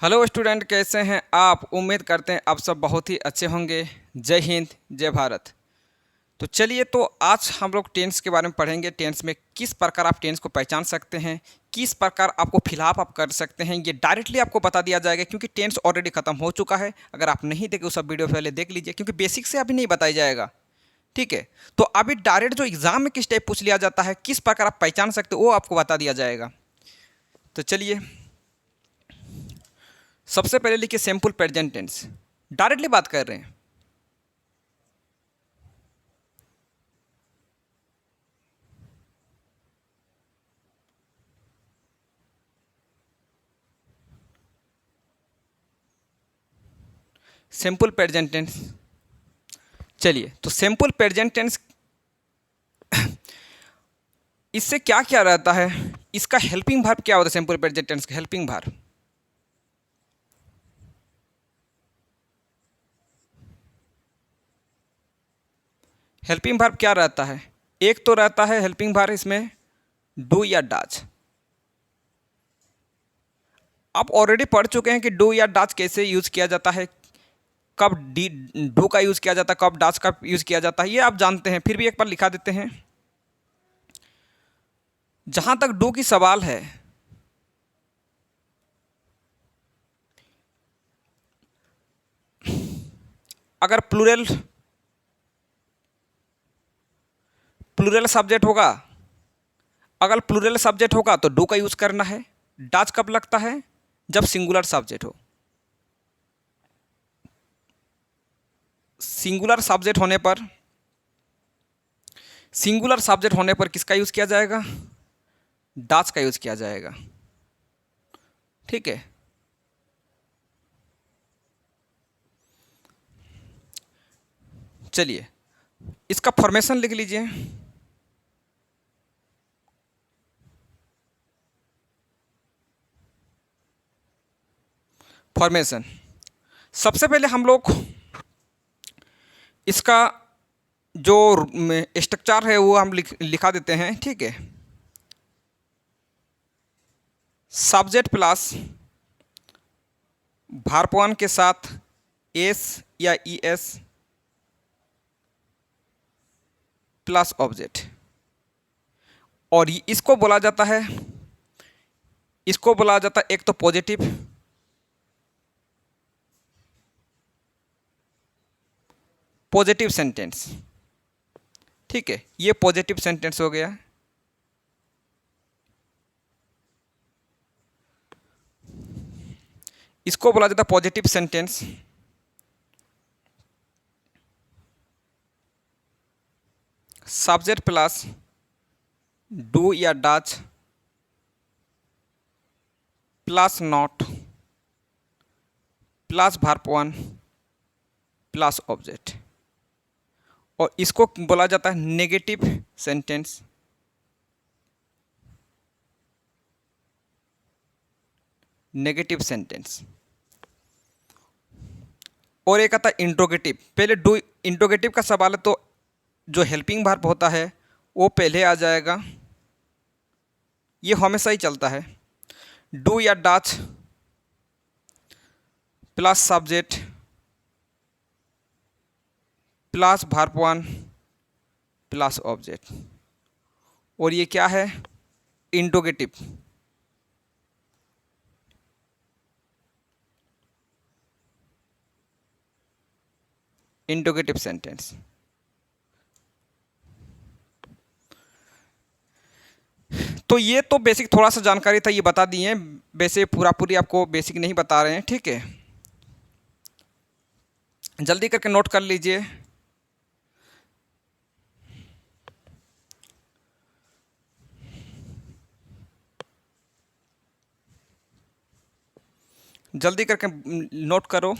Hello student, कैसे हैं आप। उम्मीद करते हैं आप सब बहुत ही अच्छे होंगे। जय हिंद, जय भारत। तो चलिए, तो आज हम लोग टेंस के बारे में पढ़ेंगे। टेंस में किस प्रकार आप टेंस को पहचान सकते हैं, किस प्रकार आपको फिलहाल आप कर सकते हैं, ये डायरेक्टली आपको बता दिया जाएगा। क्योंकि टेंस ऑलरेडी खत्म हो चुका है। अगर आप नहीं देखे, वो सब वीडियो पहले देख लीजिए, क्योंकि बेसिक से अभी नहीं बताया जाएगा। ठीक है, तो अभी डायरेक्ट जो एग्जाम में किस टाइप पूछ लिया जाता है, किस प्रकार आप पहचान सकते हो, वो आपको बता दिया जाएगा। तो चलिए, सबसे पहले लिखिए सिंपल प्रेजेंट टेंस। डायरेक्टली बात कर रहे हैं। Simple present tense. चलिए, तो सिंपल प्रेजेंट टेंस, इससे क्या क्या रहता है, इसका हेल्पिंग वर्ब क्या होता है। सिंपल प्रेजेंट टेंस का हेल्पिंग वर्ब, हेल्पिंग वर्ब क्या रहता है। एक तो रहता है हेल्पिंग वर्ब इसमें डू या डज। आप ऑलरेडी पढ़ चुके हैं कि डू या डज कैसे यूज किया जाता है, कब डी डू का यूज किया जाता है, कब डज का यूज किया जाता है, ये आप जानते हैं। फिर भी एक बार लिखा देते हैं। जहां तक डू की सवाल है, अगर प्लूरल प्लूरल सब्जेक्ट होगा, अगर प्लूरल सब्जेक्ट होगा तो डू का यूज करना है। डज कब लगता है, जब सिंगुलर सब्जेक्ट हो। सिंगुलर सब्जेक्ट होने पर, सिंगुलर सब्जेक्ट होने पर किसका यूज किया जाएगा, डज का यूज किया जाएगा। ठीक है, चलिए इसका फॉर्मेशन लिख लीजिए। फॉर्मेशन, सबसे पहले हम लोग इसका जो स्ट्रक्चर है वो हम लिखा देते हैं। ठीक है, सब्जेक्ट प्लस वर्ब वन के साथ एस या ई एस प्लस ऑब्जेक्ट। और इसको बोला जाता है, इसको बोला जाता है एक तो पॉजिटिव, पॉजिटिव सेंटेंस। ठीक है, ये पॉजिटिव सेंटेंस हो गया। इसको बोला जाता है positive sentence. Subject plus do या does plus not plus verb one plus object. और इसको बोला जाता है नेगेटिव सेंटेंस। Negative sentence. और एक आता है इंट्रोगेटिव। पहले डू, इंट्रोगेटिव का सवाल है तो जो हेल्पिंग वर्ब होता है वो पहले आ जाएगा। ये हमेशा ही चलता है। डू या does plus subject plus verb one plus object. और ये क्या है, इंट्रोगेटिव। Interrogative sentence. तो ये तो बेसिक थोड़ा सा जानकारी था, ये बता दिए। वैसे पूरा पूरी आपको बेसिक नहीं बता रहे हैं। ठीक है, जल्दी करके नोट कर लीजिए। जल्दी करके नोट करो।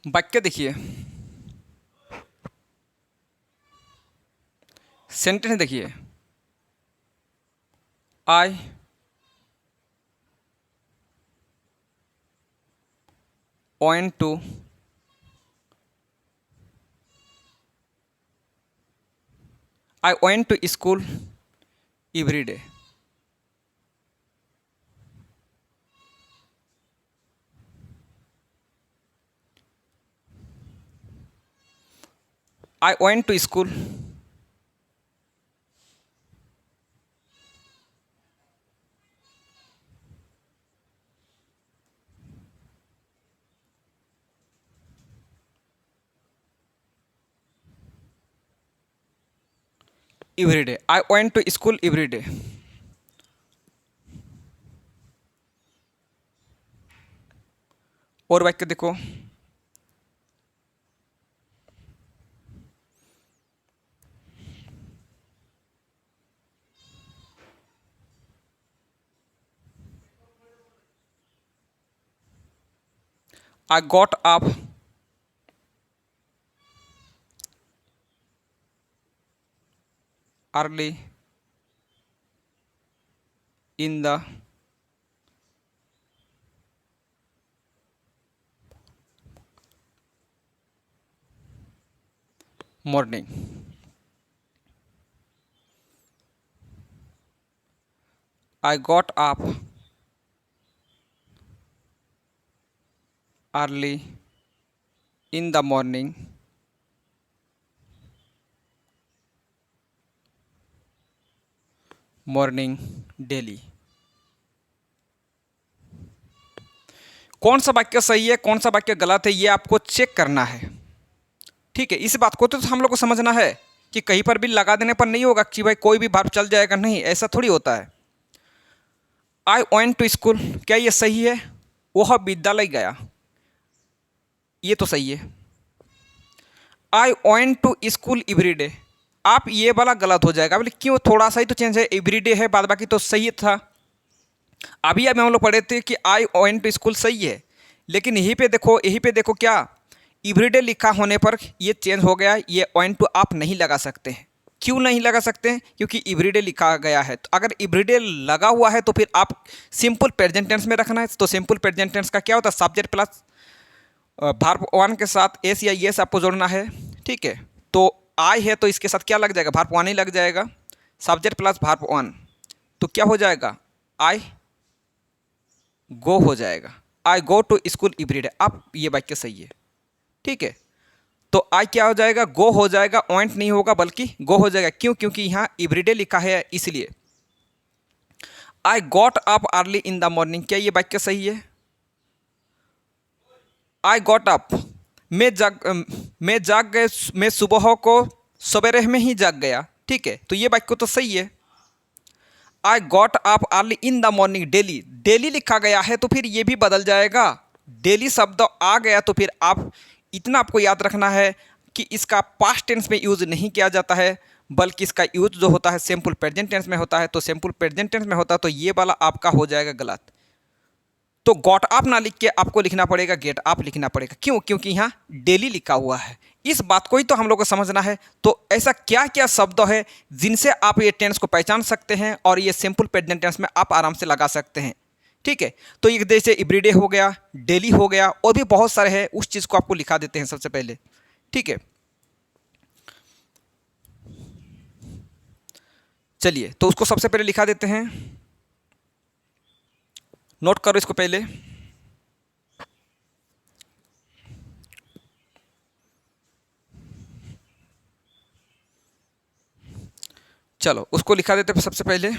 वाक्य देखिए। सेंटेंस देखिए, आई went to I went to school every day. I went to school every day. I went to school every day. और वाक्य देखो, I got up early in the morning. I got up early in the morning daily. कौन सा वाक्य सही है, कौन सा वाक्य गलत है, ये आपको चेक करना है। ठीक है, इस बात को तो हम लोग को समझना है कि कहीं पर भी लगा देने पर नहीं होगा कि भाई कोई भी वर्ब चल जाएगा, नहीं, ऐसा थोड़ी होता है। आई वेंट टू स्कूल, क्या ये सही है? वह विद्यालय गया, ये तो सही है। I went to school every day, आप ये वाला गलत हो जाएगा। बोले क्यों? थोड़ा सा ही तो चेंज है, एवरी डे है, बाद बाकी तो सही था। अभी हम लोग पढ़े थे कि आई वेंट टू स्कूल सही है, लेकिन यहीं पे देखो क्या एवरीडे लिखा होने पर ये चेंज हो गया। ये वेंट टू आप नहीं लगा सकते हैं। क्यों नहीं लगा सकते हैं? क्योंकि एवरीडे लिखा गया है। तो अगर एवरीडे लगा हुआ है तो फिर आप सिंपल प्रेजेंट टेंस में रखना है। तो सिंपल प्रेजेंट टेंस का क्या होता है? सब्जेक्ट प्लस वर्ब वन के साथ एस या येस आपको जोड़ना है। ठीक है, तो आई है तो इसके साथ क्या लग जाएगा? वर्ब वन ही लग जाएगा, सब्जेक्ट प्लस वर्ब वन। तो क्या हो जाएगा? आई गो हो जाएगा। आई गो टू स्कूल एवरीडे। अब ये वाक्य सही है। ठीक है, तो आई क्या हो जाएगा? गो हो जाएगा, वेंट नहीं होगा बल्कि गो हो जाएगा। क्यों? क्योंकि यहाँ एवरीडे लिखा है इसलिए। I got up early in the morning, क्या ये वाक्य सही है? आई गॉट अप, मैं जाग गए, मैं सुबह को सवेरे में ही जाग गया। ठीक है, तो ये वाक्य तो सही है। I got up early in the morning daily, daily लिखा गया है तो फिर ये भी बदल जाएगा। डेली शब्द आ गया तो फिर आप इतना आपको याद रखना है कि इसका पास्ट टेंस में यूज़ नहीं किया जाता है, बल्कि इसका यूज जो होता है सिंपल प्रेजेंट टेंस में होता है। तो सिंपल प्रेजेंट टेंस में होता है तो ये वाला आपका हो जाएगा गलत। तो गॉट अप ना लिख के आपको लिखना पड़ेगा गेट अप लिखना पड़ेगा। क्यों? क्योंकि यहाँ डेली लिखा हुआ है। इस बात को ही तो हम लोग को समझना है। तो ऐसा क्या क्या शब्द है जिनसे आप ये टेंस को पहचान सकते हैं और ये सिंपल प्रेजेंट टेंस में आप आराम से लगा सकते हैं। ठीक है, तो एक जैसे एवरीडे हो गया, डेली हो गया, और भी बहुत सारे हैं। उस चीज़ को आपको लिखा देते हैं सबसे पहले। ठीक है, चलिए तो उसको सबसे पहले लिखा देते हैं। नोट करो इसको पहले। चलो उसको लिखा देते हैं सबसे पहले।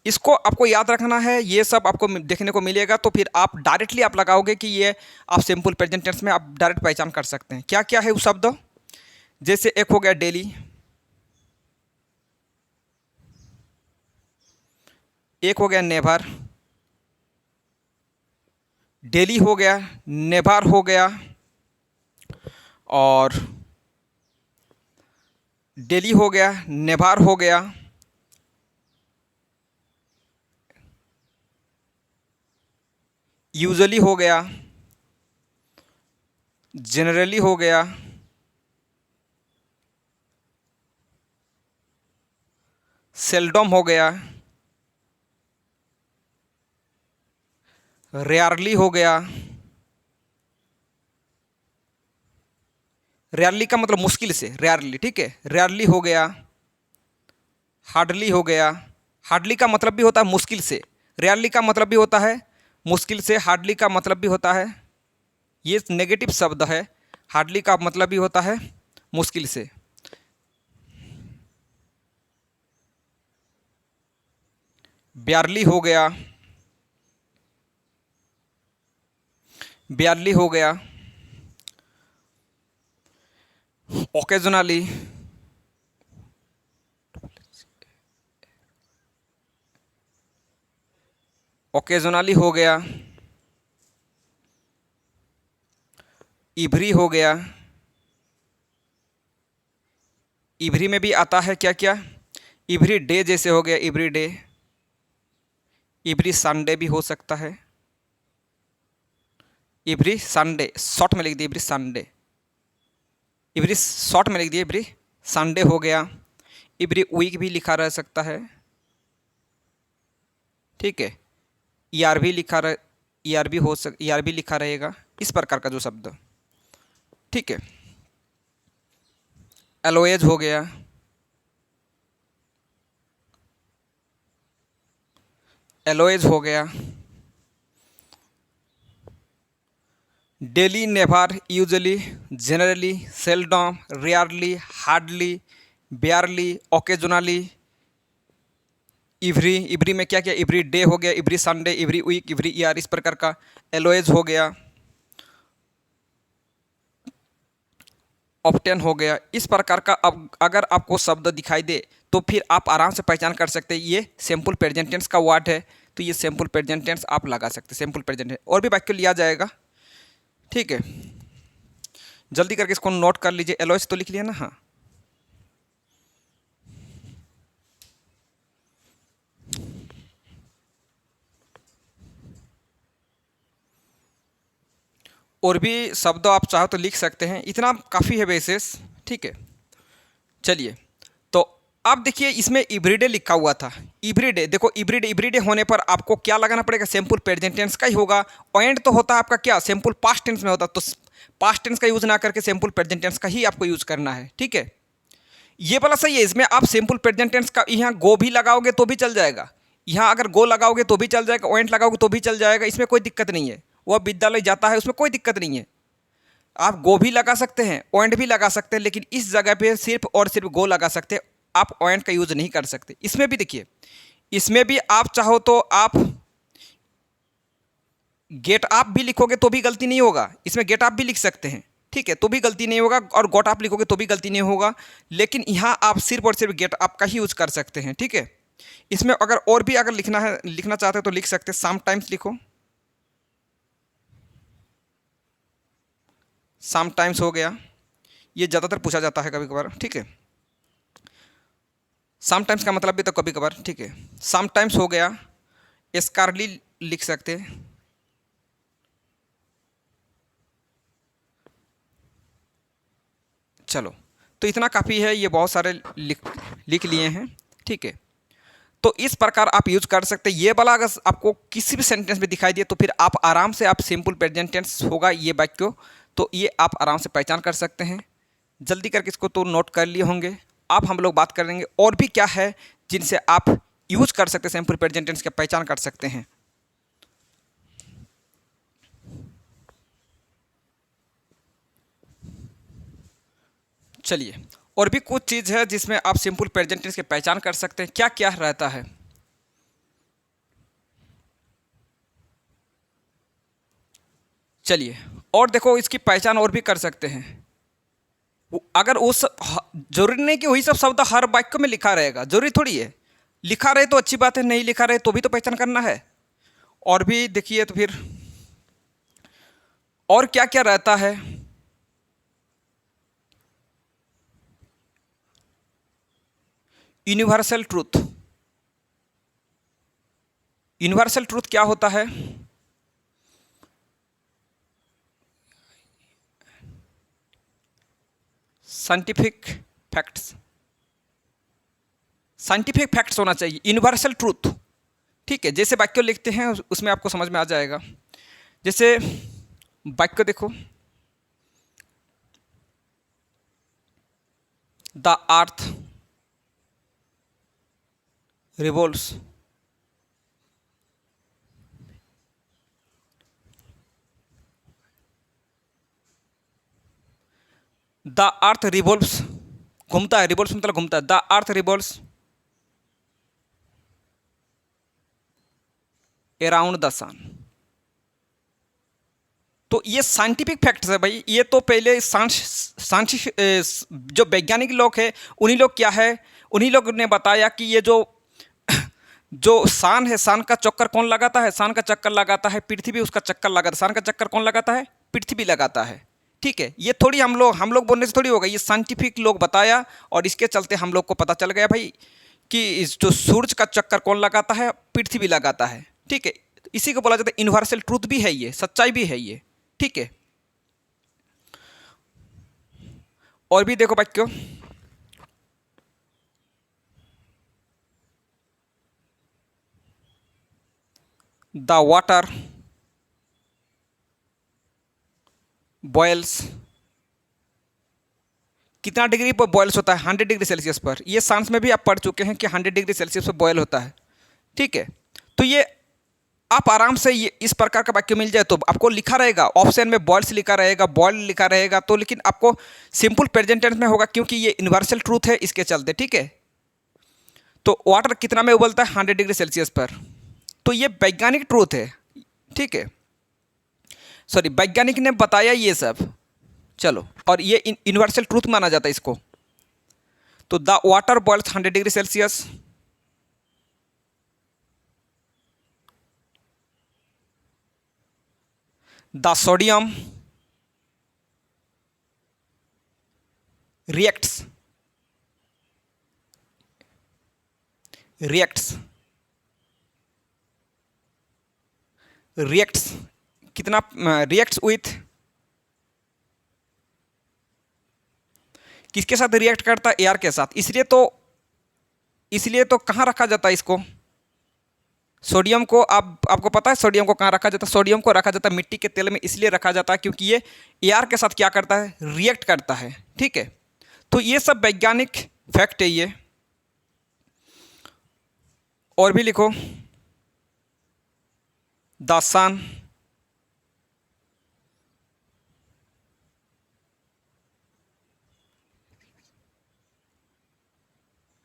इसको आपको याद रखना है, ये सब आपको देखने को मिलेगा तो फिर आप डायरेक्टली आप लगाओगे कि ये आप सिंपल प्रेजेंट टेंस में आप डायरेक्ट पहचान कर सकते हैं। क्या क्या है वो शब्द? जैसे एक हो गया डेली, एक हो गया नेवर, डेली हो गया, नेवर हो गया, और डेली हो गया, नेवर हो गया, यूजुअली हो गया, जनरली हो गया, सेल्डम हो गया, रेयरली हो गया। रेयरली का मतलब मुश्किल से, रेयरली, ठीक है, रेयरली हो गया, हार्डली हो गया। हार्डली का मतलब भी होता है मुश्किल से, रेयरली का मतलब भी होता है मुश्किल से, हार्डली का मतलब भी होता है, ये नेगेटिव शब्द है। हार्डली का मतलब भी होता है मुश्किल से। ब्यारली हो गया, ब्यारली हो गया, ओकेजनली, ओकेजनली हो गया, इवरी हो गया। इवरी में भी आता है क्या क्या, इवरी डे जैसे हो गया, इवरी डे, इवरी संडे भी हो सकता है, इवरी संडे, शॉर्ट में लिख दिए इवरी संडे, इवरी शॉर्ट में लिख दिए इवरी संडे हो गया। इवरी वीक भी लिखा रह सकता है, ठीक है। ईआर भी लिखा रह, ईआर भी हो सक, ईआर भी लिखा रहेगा, इस प्रकार का जो शब्द, ठीक है। एलोएज हो गया, एलोएज हो गया। Daily, never, usually, generally, seldom, rarely, hardly, barely, occasionally, every, every में क्या क्या, इवरी डे हो गया, every Sunday, every week, every year, इस प्रकार का। एलोएज हो गया, ऑप्टेन हो गया, इस प्रकार का। अब अगर आपको शब्द दिखाई दे तो फिर आप आराम से पहचान कर सकते हैं ये सिंपल प्रेजेंट टेंस का वर्ड है, तो ये सिंपल प्रेजेंट टेंस आप लगा सकते हैं, सिंपल प्रेजेंट टेंस। और भी वाक्य लिया जाएगा, ठीक है। जल्दी करके इसको नोट कर लीजिए। एलोएज तो लिख लिया ना, हाँ। और भी शब्द आप चाहो तो लिख सकते हैं, इतना काफ़ी है बेसिस, ठीक है। चलिए, तो आप देखिए इसमें एवरीडे लिखा हुआ था। एवरीडे, देखो एवरीडे, एवरीडे होने पर आपको क्या लगाना पड़ेगा, सिंपल प्रेजेंट टेंस का ही होगा। एंड तो होता है आपका क्या, सिंपल पास्ट टेंस में होता, तो पास्ट टेंस का यूज ना करके सिंपल प्रेजेंट टेंस का ही आपको यूज करना है, ठीक है। ये वाला सही है, इसमें आप सिंपल प्रेजेंट टेंस का यहाँ गो भी लगाओगे तो भी चल जाएगा, यहाँ अगर गो लगाओगे तो भी चल जाएगा, एंड लगाओगे तो भी चल जाएगा, इसमें कोई दिक्कत नहीं है। वह विद्यालय जाता है, उसमें कोई दिक्कत नहीं है। आप गो भी लगा सकते हैं, ओएंड भी लगा सकते हैं, लेकिन इस जगह पे सिर्फ और सिर्फ गो लगा सकते हैं, आप ओएंड का यूज नहीं कर सकते। इसमें भी देखिए, इसमें भी आप चाहो तो आप गेट आप भी लिखोगे तो भी गलती नहीं होगा, इसमें गेट आप भी लिख सकते हैं, ठीक है, तो भी गलती नहीं होगा, और गॉट आप लिखोगे तो भी गलती नहीं होगा। लेकिन यहाँ आप सिर्फ और सिर्फ गेट आप का ही यूज कर सकते हैं, ठीक है। इसमें अगर और भी अगर लिखना है, लिखना चाहते हैं तो लिख सकते हैं, सम टाइम्स लिखो, सम टाइम्स हो गया, ये ज़्यादातर पूछा जाता है कभी कभार, ठीक है। सम टाइम्स का मतलब भी तो कभी कभार, ठीक है। सम टाइम्स हो गया, स्कारली लिख सकते हैं, चलो, तो इतना काफ़ी है, ये बहुत सारे लिख लिख लिए हैं, ठीक है। तो इस प्रकार आप यूज कर सकते हैं। ये वाला अगर आपको किसी भी सेंटेंस में दिखाई दिए तो फिर आप आराम से, आप सिंपल प्रेजेंट टेंस होगा ये वाक्य, तो ये आप आराम से पहचान कर सकते हैं। जल्दी करके इसको तो नोट कर लिए होंगे। अब हम लोग बात करेंगे और भी क्या है जिनसे आप यूज कर सकते हैं, सिंपल प्रेजेंट टेंस की पहचान कर सकते हैं। चलिए, और भी कुछ चीज़ है जिसमें आप सिंपल प्रेजेंट टेंस की पहचान कर सकते हैं। क्या क्या रहता है, चलिए, और देखो इसकी पहचान और भी कर सकते हैं। अगर उस जरूरी नहीं कि वही सब शब्द हर वाक्य में लिखा रहेगा, जरूरी थोड़ी है। लिखा रहे तो अच्छी बात है, नहीं लिखा रहे तो भी तो पहचान करना है। और भी देखिए तो फिर और क्या क्या रहता है। यूनिवर्सल ट्रूथ, यूनिवर्सल ट्रूथ क्या होता है, साइंटिफिक फैक्ट्स, साइंटिफिक फैक्ट्स होना चाहिए, यूनिवर्सल ट्रूथ। ठीक है, जैसे वाक्य लिखते हैं उसमें आपको समझ में आ जाएगा। जैसे वाक्य देखो, the earth revolves the earth revolves, घूमता है, रिवॉल्व्स मतलब घूमता है, the earth revolves around the sun. तो ये साइंटिफिक फैक्ट्स है भाई। ये तो पहले जो वैज्ञानिक लोग हैं उन्हीं लोग क्या है, उन्हीं लोग ने बताया कि ये जो जो सान है, सान का चक्कर कौन लगाता है, सान का चक्कर लगाता है पृथ्वी, उसका चक्कर लगाता है, सान का चक्कर कौन लगाता है, पृथ्वी लगाता है। ठीक है, ये थोड़ी हम लोग बोलने से थोड़ी होगा, ये साइंटिफिक लोग बताया और इसके चलते हम लोग को पता चल गया भाई कि इस जो सूरज का चक्कर कौन लगाता है, पृथ्वी लगाता है। ठीक है, इसी को बोला जाता है यूनिवर्सल ट्रूथ भी है, ये सच्चाई भी है ये। ठीक है, और भी देखो वाक्य, द वाटर बॉयल्स, कितना डिग्री पर बॉयल्स होता है, 100 डिग्री सेल्सियस पर। ये साइंस में भी आप पढ़ चुके हैं कि 100 डिग्री सेल्सियस पर बॉयल होता है। ठीक है, तो ये आप आराम से ये इस प्रकार का वाक्य मिल जाए तो आपको लिखा रहेगा, ऑप्शन में बॉयल्स लिखा रहेगा, बॉयल लिखा रहेगा, तो लेकिन आपको सिंपल प्रेजेंट टेंस में होगा क्योंकि ये यूनिवर्सल ट्रूथ है इसके चलते। ठीक है, तो वाटर कितना में उबलता है, 100 डिग्री सेल्सियस पर। तो ये वैज्ञानिक ट्रूथ है। ठीक है, सॉरी, वैज्ञानिक ने बताया ये सब। चलो, और ये यूनिवर्सल ट्रूथ माना जाता है इसको। तो the water boils 100 degree Celsius, the sodium reacts reacts reacts कितना, रिएक्ट्स विथ, किसके साथ रिएक्ट करता है, एयर के साथ। इसलिए तो कहाँ रखा जाता है इसको, सोडियम को, आपको पता है सोडियम को कहाँ रखा जाता है, सोडियम को रखा जाता है मिट्टी के तेल में, इसलिए रखा जाता है क्योंकि ये एयर के साथ क्या करता है, रिएक्ट करता है। ठीक है, तो ये सब वैज्ञानिक फैक्ट है ये। और भी लिखो, the sun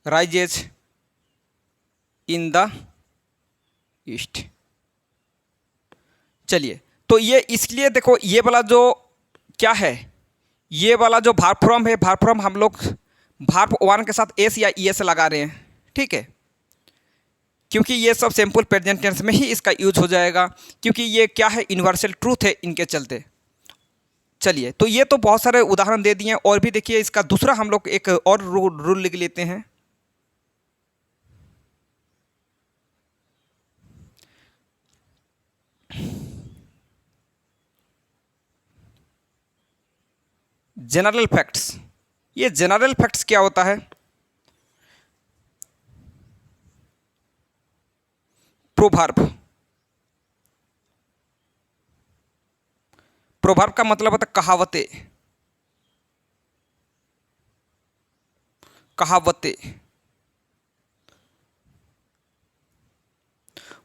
rises in the east. चलिए, तो ये इसलिए देखो, ये वाला जो क्या है, ये वाला जो भार्ब फ्रॉम है, भार्ब फ्रॉम हम लोग भार्ब वन के साथ एस या ई एस लगा रहे हैं। ठीक है, क्योंकि ये सब सिंपल प्रेजेंट टेंस में ही इसका यूज हो जाएगा, क्योंकि ये क्या है, यूनिवर्सल ट्रूथ है इनके चलते। चलिए, तो ये तो बहुत सारे उदाहरण दे दिए, और भी देखिए इसका दूसरा हम लोग एक और रूल लिख लेते हैं। General facts. ये जनरल फैक्ट्स क्या होता है, प्रोवर्ब। प्रोवर्ब का मतलब होता है कहावतें, कहावतें,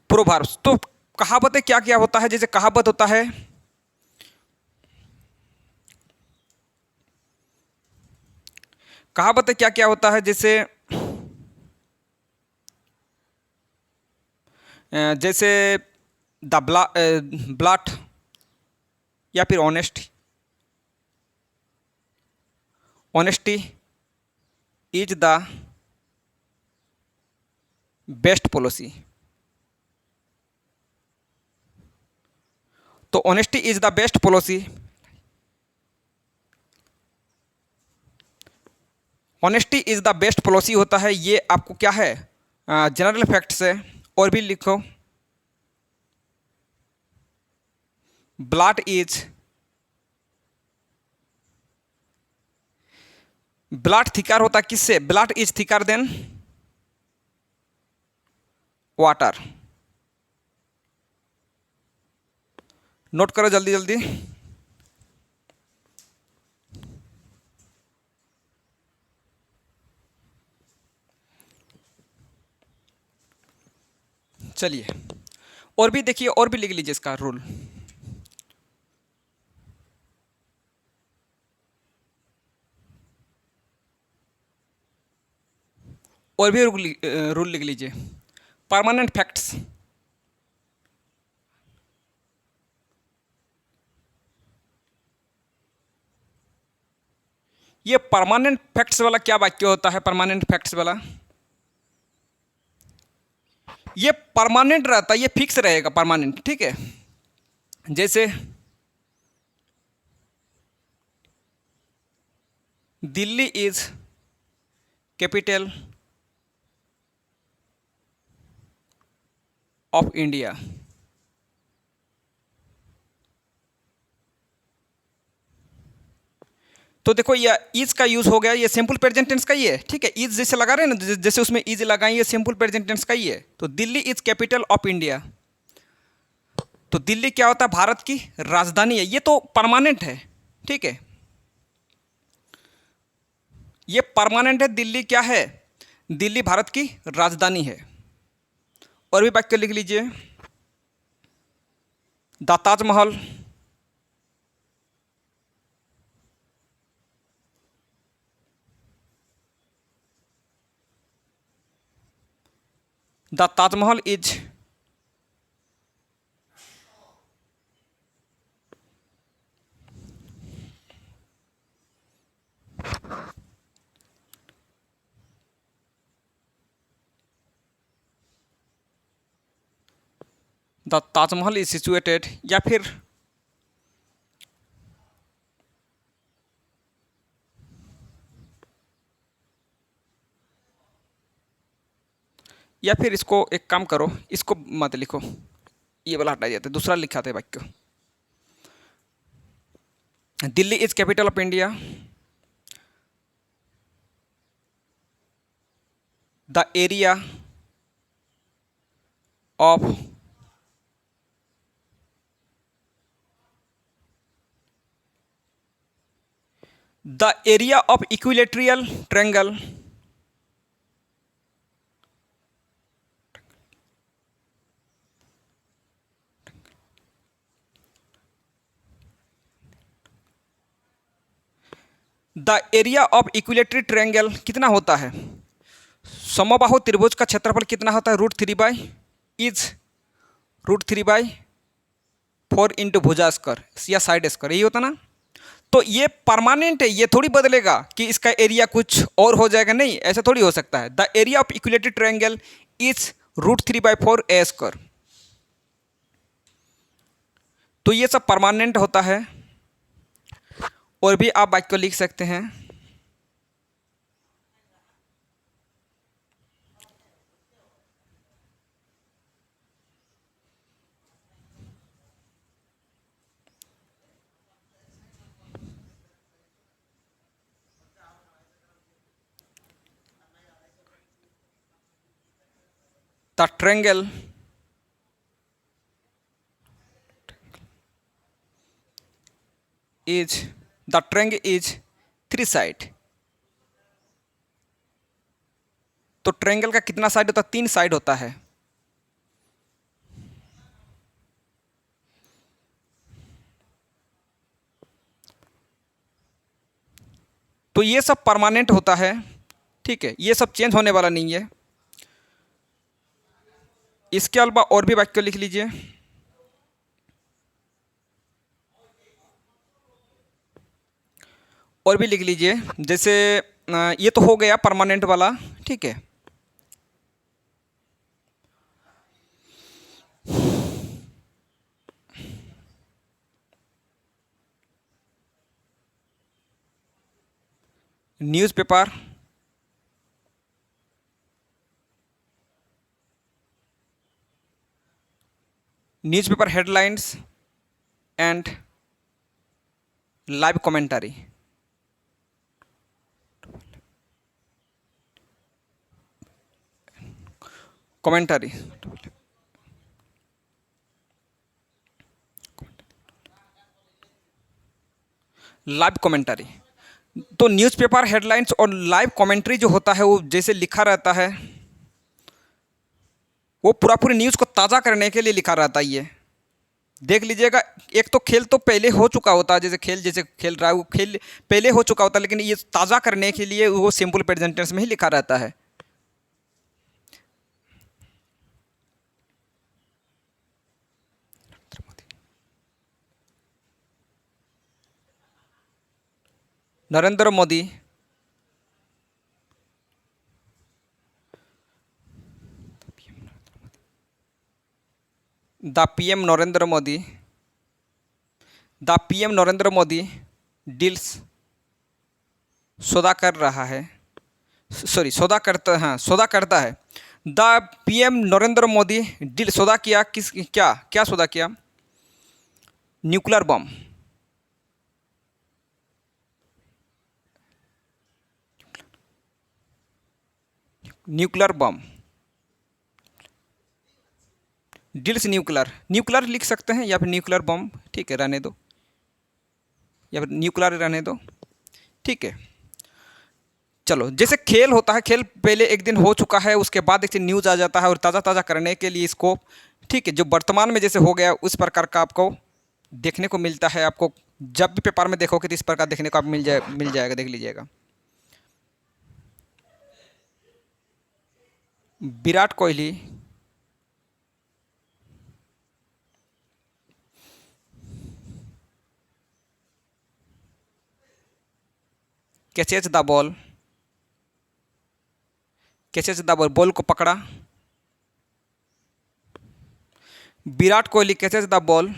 प्रोवर्ब्स। तो कहावतें क्या क्या होता है, जैसे कहावत होता है, कहावतें क्या क्या होता है, जैसे जैसे द ब्लाट, या फिर honesty is the best policy. तो honesty is the best policy, honesty is the best policy होता है। ये आपको क्या है, जनरल फैक्ट्स है। और भी लिखो, ब्लड इज, ब्लड थिकर होता है किससे, blood is thicker than water. Note करो जल्दी जल्दी। चलिए और भी देखिए, और भी लिख लीजिए इसका रूल। और भी रूल लिख लीजिए। परमानेंट फैक्ट्स, ये परमानेंट फैक्ट्स वाला क्या वाक्य होता है? परमानेंट फैक्ट्स वाला ये परमानेंट रहता है, ये फिक्स रहेगा परमानेंट, ठीक है। जैसे Delhi is capital of India. तो देखो ये इज का यूज हो गया, ये सिंपल प्रेजेंट टेंस का ही है, ठीक है। इज जैसे लगा रहे हैं ना, जैसे उसमें इज लगाएं, ये सिंपल प्रेजेंट टेंस का ही है। तो Delhi is capital of India, तो दिल्ली क्या होता है? भारत की राजधानी है, ये तो परमानेंट है, ठीक है। ये परमानेंट है, दिल्ली क्या है? दिल्ली भारत की राजधानी है। और भी वाक्य लिख लीजिए। The Taj Mahal the Taj Mahal is the Taj Mahal is situated, या फिर इसको एक काम करो, इसको मत लिखो, ये वाला हटा दिया था, दूसरा लिखा था वाक्य। Delhi is capital of India, the area of the area of equilateral triangle the area of equilateral triangle कितना होता है? समबाहु त्रिभुज का क्षेत्रफल कितना होता है? √3 इज √3/4 इंटू भुजा स्क्वायर या साइड स्क्वायर, यही होता ना। तो ये परमानेंट है, ये थोड़ी बदलेगा कि इसका एरिया कुछ और हो जाएगा, नहीं, ऐसा थोड़ी हो सकता है। The area of equilateral triangle is √3/4 A square. तो ये सब परमानेंट होता है। और भी आप वाक्य लिख सकते हैं। The triangle is 3 side. तो ट्रायंगल का कितना साइड होता है? 3 साइड होता है। तो ये सब परमानेंट होता है, ठीक है, ये सब चेंज होने वाला नहीं है। इसके अलावा और भी वाक्य लिख लीजिए। और भी लिख लीजिए, जैसे ये तो हो गया परमानेंट वाला, ठीक है। Newspaper headlines and live commentary. Commentary, live commentary. तो न्यूज़पेपर हेडलाइंस और लाइव कमेंट्री जो होता है वो जैसे लिखा रहता है, वो पूरा पूरी न्यूज़ को ताज़ा करने के लिए लिखा रहता है। ये देख लीजिएगा, एक तो खेल तो पहले हो चुका होता है, जैसे खेल रहा है वो खेल पहले हो चुका होता है, लेकिन ये ताज़ा करने के लिए वो सिंपल प्रेजेंट टेंस में ही लिखा रहता है। Narendra Modi, the PM Narendra Modi, the PM Narendra Modi deals सौदा कर रहा है, सॉरी सौदा करता, हाँ सौदा करता है। The PM Narendra Modi deal सौदा किया, किस क्या क्या सौदा किया? Nuclear bomb, nuclear bomb, deals nuclear, nuclear लिख सकते हैं या फिर न्यूक्लियर बम, ठीक है रहने दो, या फिर न्यूक्लियर रहने दो, ठीक है। चलो, जैसे खेल होता है, खेल पहले एक दिन हो चुका है, उसके बाद एक न्यूज़ आ जाता है और ताज़ा ताज़ा करने के लिए इसको, ठीक है, जो वर्तमान में जैसे हो गया उस प्रकार का आपको देखने को मिलता है। आपको जब भी पेपर में देखोगे तो इस प्रकार देखने को आप मिल जाएगा, देख लीजिएगा। Virat Kohli, catches the ball, catches the ball, ball को पकड़ा। Virat Kohli catches the ball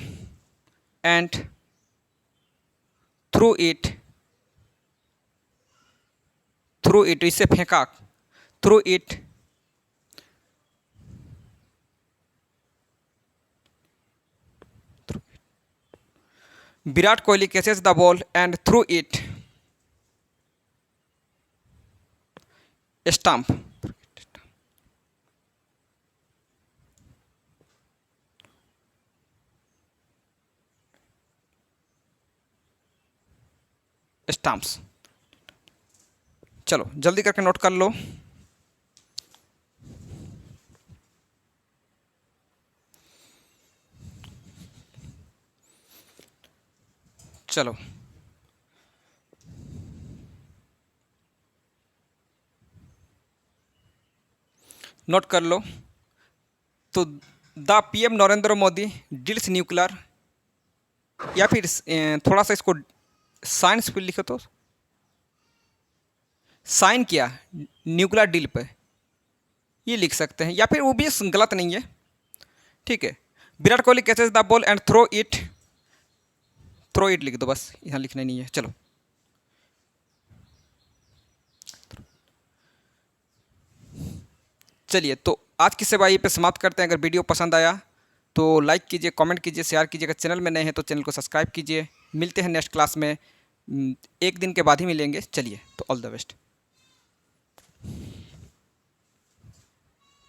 and through it, इसे फेंका, through it, Virat Kohli catches the ball and through it stump, stumps. चलो जल्दी करके नोट कर लो। चलो नोट कर लो। तो the PM Narendra Modi deals nuclear, या फिर थोड़ा सा इसको साइंस पे लिखो, तो साइन किया न्यूक्लियर डील पे, ये लिख सकते हैं, या फिर वो भी गलत नहीं है, ठीक है। Virat Kohli catches the ball and throw it लिख दो, बस यहाँ लिखना नहीं है। चलो चलिए, तो आज की सेवा यहीं पे समाप्त करते हैं। अगर वीडियो पसंद आया तो लाइक कीजिए, कमेंट कीजिए, शेयर कीजिए। अगर चैनल में नए हैं तो चैनल को सब्सक्राइब कीजिए। मिलते हैं नेक्स्ट क्लास में, एक दिन के बाद ही मिलेंगे। चलिए, तो ऑल द बेस्ट।